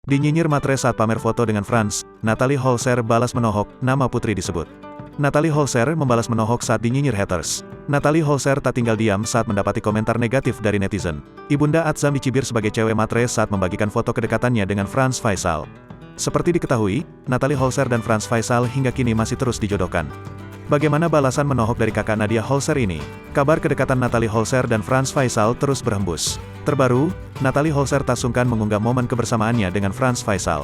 Dinyinyir matre saat pamer foto dengan Frans, Natalie Holzer balas menohok, nama putri disebut. Natalie Holzer membalas menohok saat dinyinyir haters. Natalie Holzer tak tinggal diam saat mendapati komentar negatif dari netizen. Ibunda Atzam dicibir sebagai cewek matre saat membagikan foto kedekatannya dengan Frans Faisal. Seperti diketahui, Natalie Holzer dan Frans Faisal hingga kini masih terus dijodohkan. Bagaimana balasan menohok dari kakak Nadia Holzer ini? Kabar kedekatan Natalie Holzer dan Frans Faisal terus berhembus. Terbaru, Natalie Holzer tak sungkan mengunggah momen kebersamaannya dengan Frans Faisal.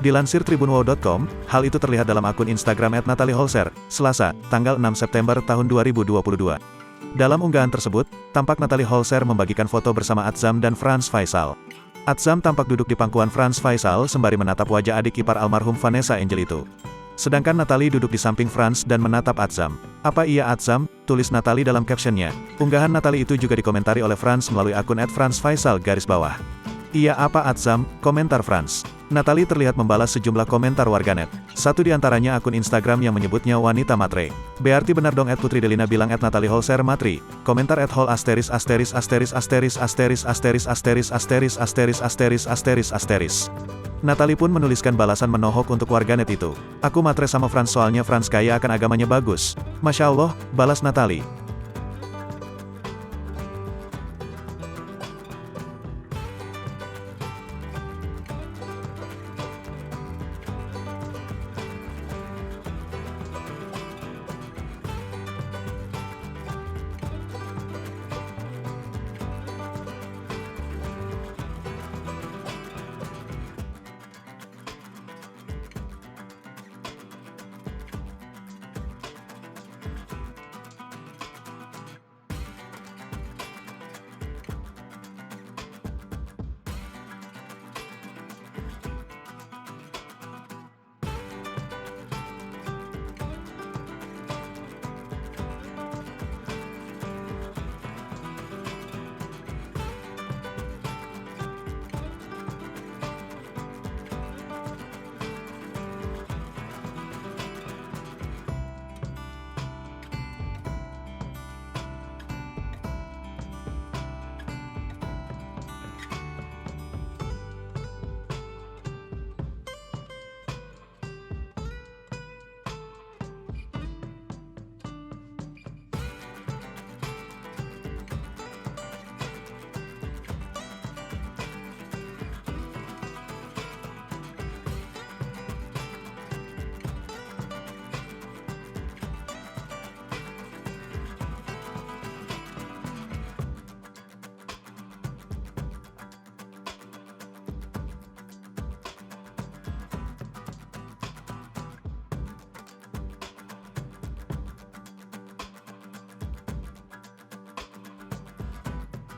Dilansir tribunwow.com, hal itu terlihat dalam akun Instagram @NatalieHolzer, Selasa, tanggal 6 September tahun 2022. Dalam unggahan tersebut, tampak Natalie Holzer membagikan foto bersama Atzam dan Frans Faisal. Atzam tampak duduk di pangkuan Frans Faisal sembari menatap wajah adik ipar almarhum Vanessa Angel itu. Sedangkan Natalie duduk di samping Frans dan menatap Atzam. Apa iya Atzam? Tulis Natalie dalam captionnya. Unggahan Natalie itu juga dikomentari oleh Frans melalui akun @FransFaisal_. Iya apa Atzam? Komentar Frans. Natalie terlihat membalas sejumlah komentar warganet. Satu di antaranya akun Instagram yang menyebutnya wanita matre. Berarti benar dong Putri Delina bilang @Natalie Holzer matri. Komentar @hol asteris asteris asteris asteris asteris asteris asteris asteris asteris asteris asteris asteris. Natalie pun menuliskan balasan menohok untuk warganet itu. Aku matre sama Frans soalnya Frans kaya akan agamanya bagus. Masya Allah, balas Natalie.